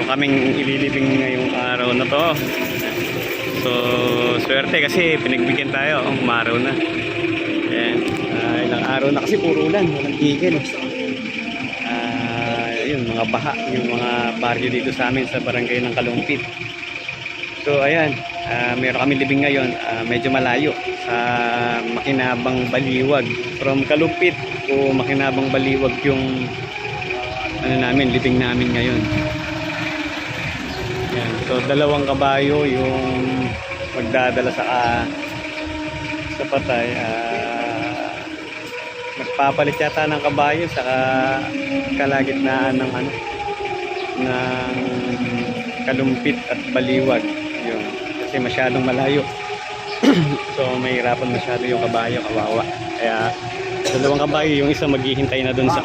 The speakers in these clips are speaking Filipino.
kaming ililibing ngayong araw na to. So swerte kasi pinagbigyan tayo, umaraw na. Ayan, ilang araw na kasi puro ulan, walang tigil. Yun, mga baha, yung mga baryo dito sa amin sa barangay ng Kalumpit. So ayan, meron kami libing ngayon, medyo malayo sa Makinabang Baliwag. From Kalumpit to Makinabang Baliwag yung namin, libing namin ngayon. Ayan, so 2 kabayo yung magdadala sa patay. Nagpapalit yata ng kabayo sa kalagitnaan ng ng Kalumpit at Baliwag. Yun, kasi masyadong malayo. So may hirapan masyado yung kabayo, kawawa. Kaya 2 kabayo, yung isa maghihintay na dun sa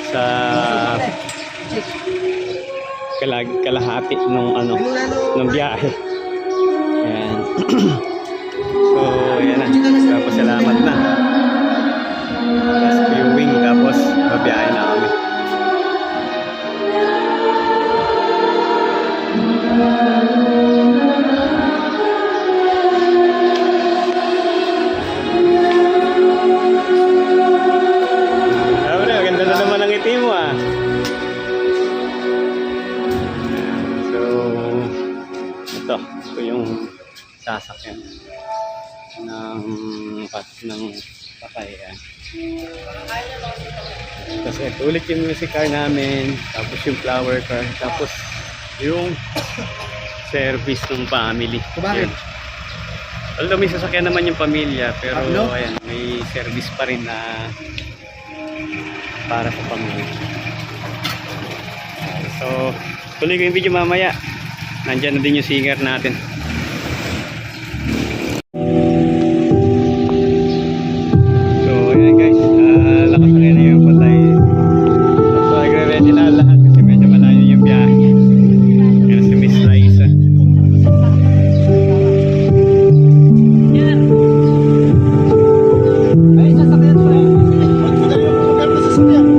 sa kalahati ng biyahe. Ayan. So ayan na, tapos salamat na. Tapos viewing, tapos babiyahe na kami. Ganda na naman ang ngiti mo ah. So ito yung sasakyan ng patay. Tapos ito ulit yung music car namin, tapos yung flower car, tapos yung service ng family. Bakit? Although may sasakyan naman yung pamilya, pero ayan, may service pa rin na para sa pamilya. So tuloy ko yung video mamaya. Nandyan na din yung singer natin. So ayan guys, lakas na rin yung patay. So nagre-ready na lahat kasi medyo malayo yung biyahe. Yan si Miss Liza. Ay, sasakyan pa rin. Magkano sasakyan?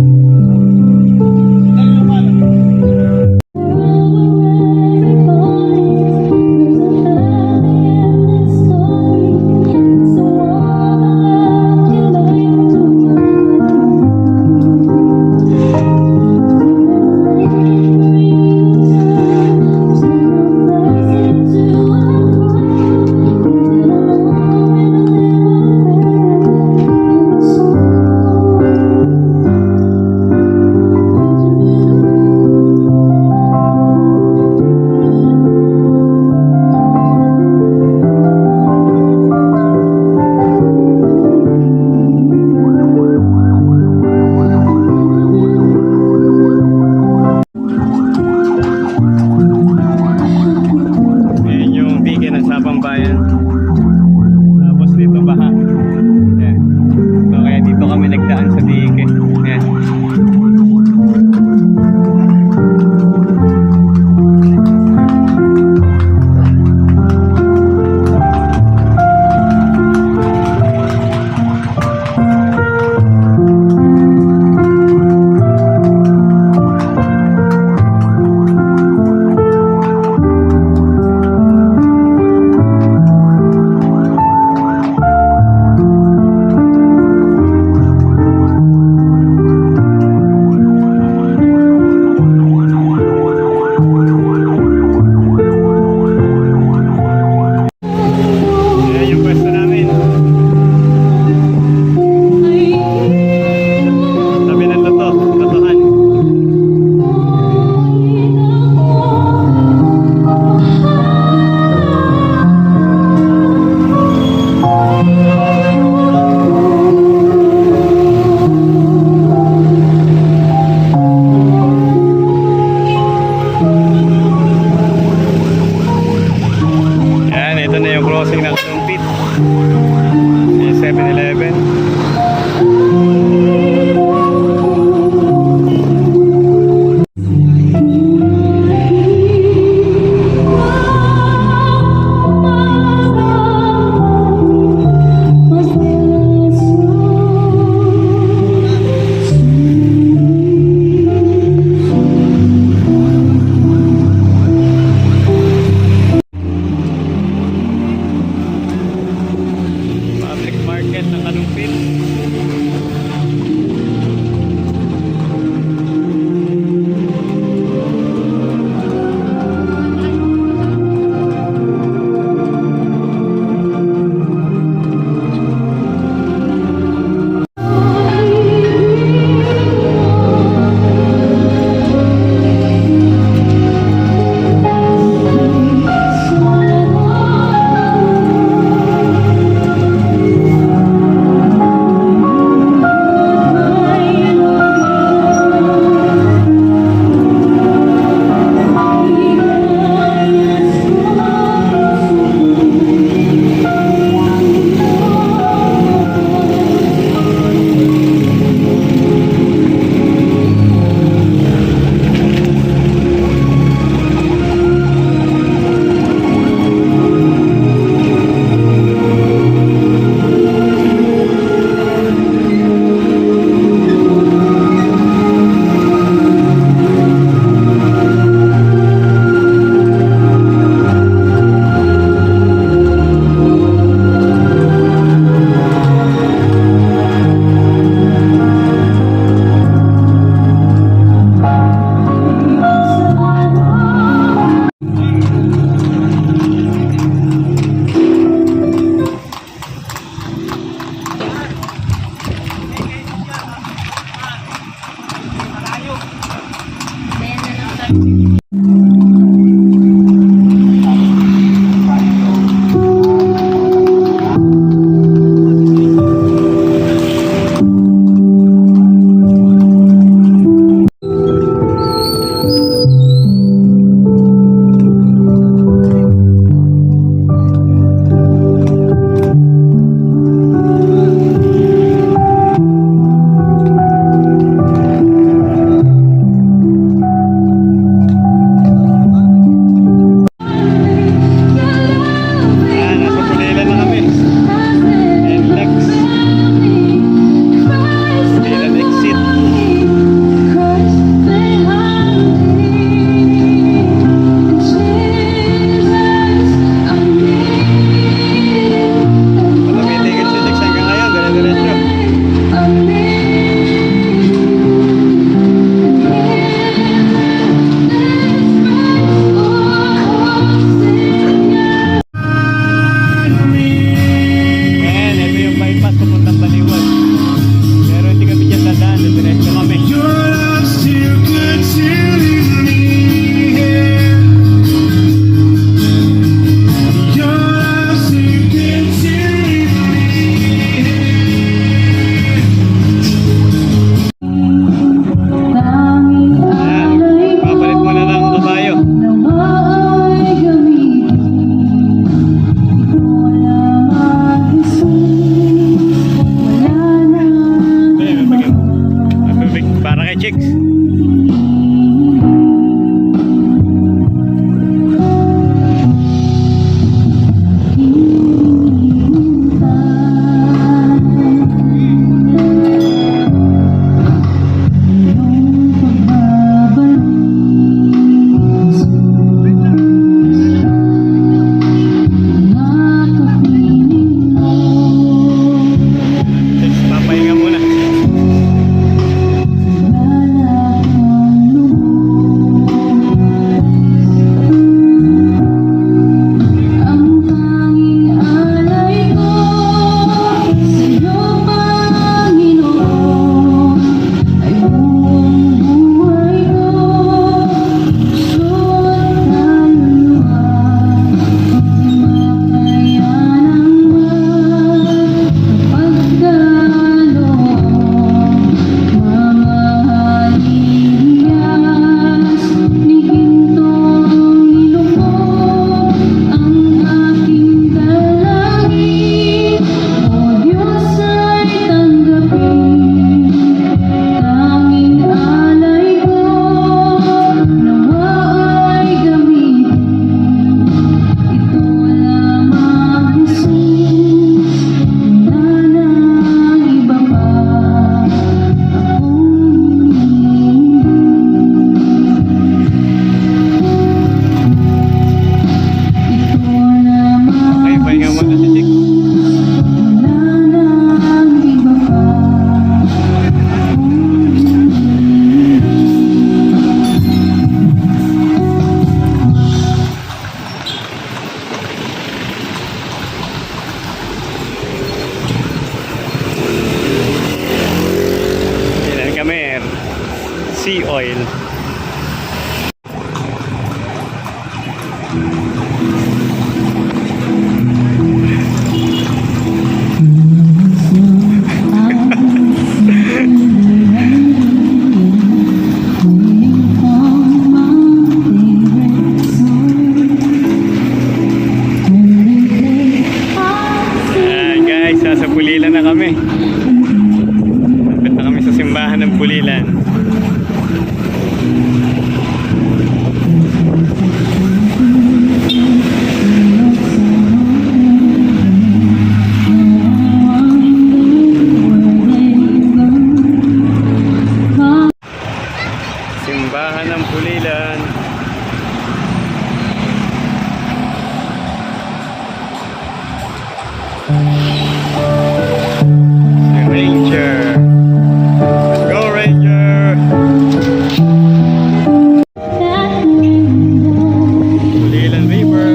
Tapos dito baha. Ayan. So kaya dito kami nagdaan sa dike. Ayan. oil. Ayan guys, nasa Pulilan na kami. Lapit na kami sa simbahan ng Pulilan. Simbahan ng Pulilan. Si Ranger. Let's go, Ranger! Pulilan River.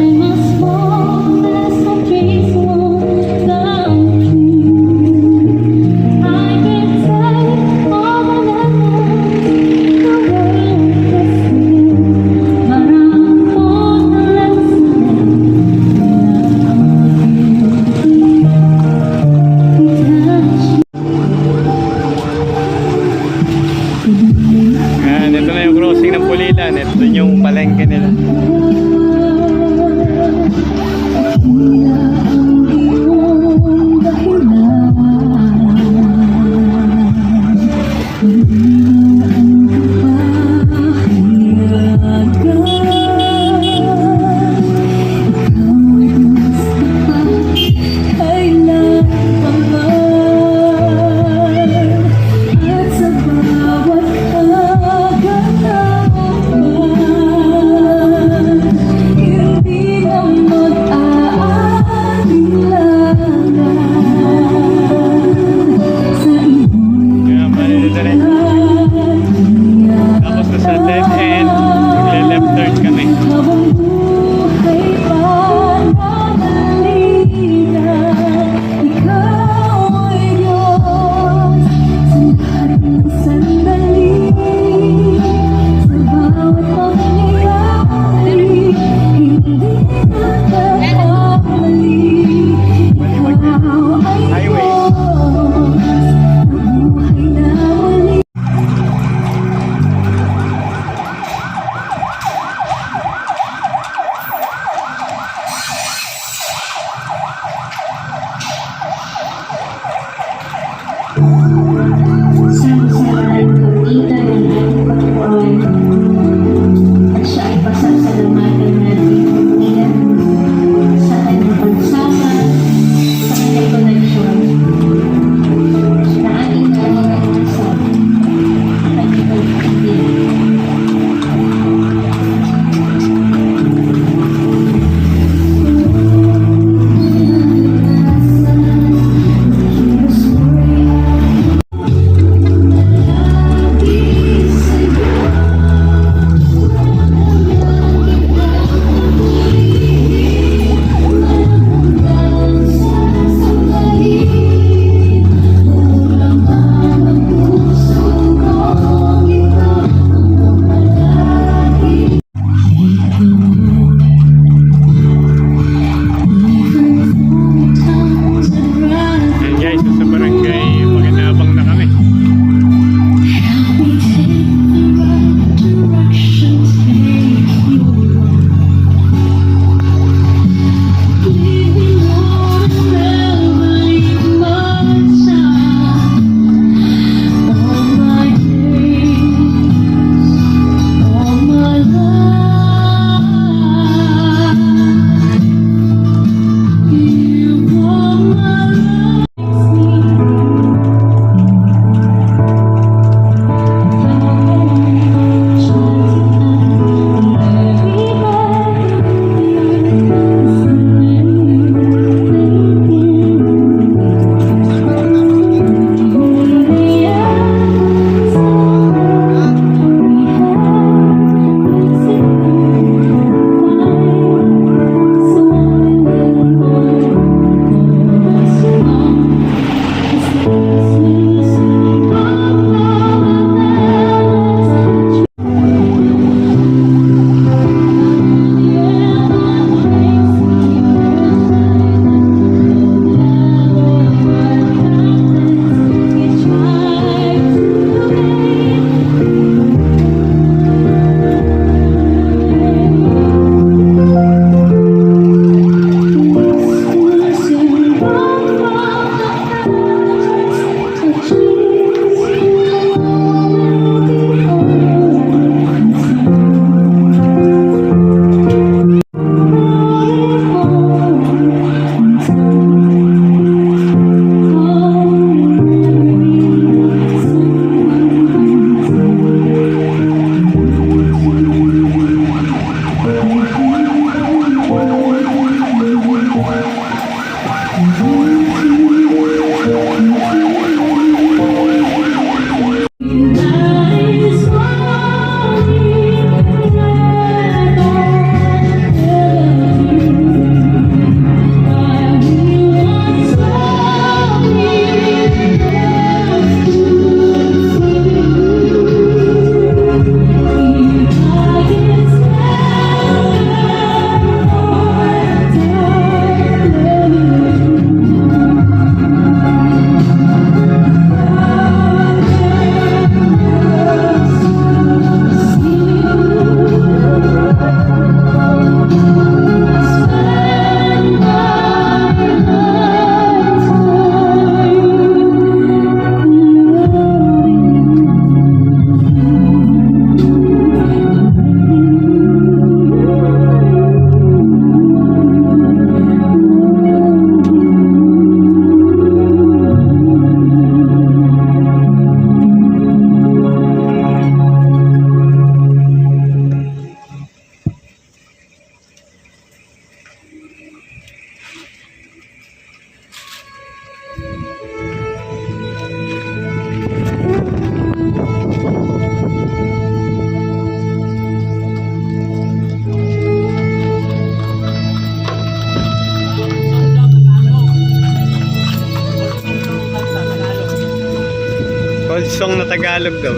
Song na Tagalog daw.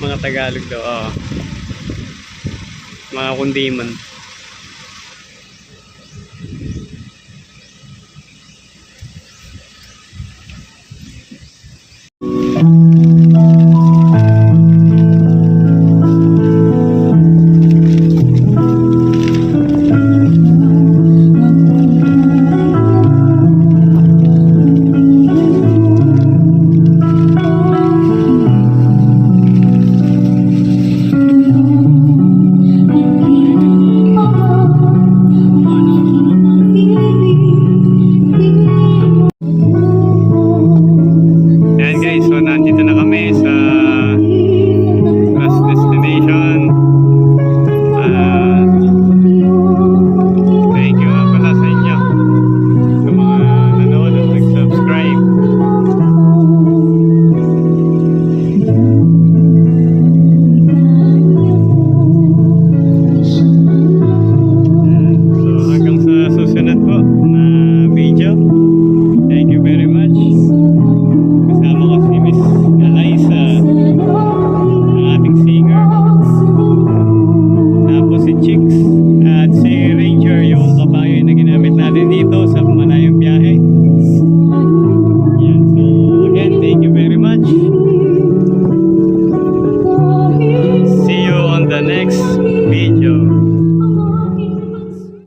Mga Tagalog daw, oo. Mga kundiman. Ayan guys, so nandito na kami sa last destination. Thank you nga pala sa inyo, sa mga nanood at nag-subscribe. So hanggang sa susunod po na video. Thank you very much. Kasama ko si Miss Eliza, ang ating singer. Tapos si Chicks at si Ranger, yung kabayo na ginamit natin dito sa malayong biyahe. Yan. So again, thank you very much. See you on the next video.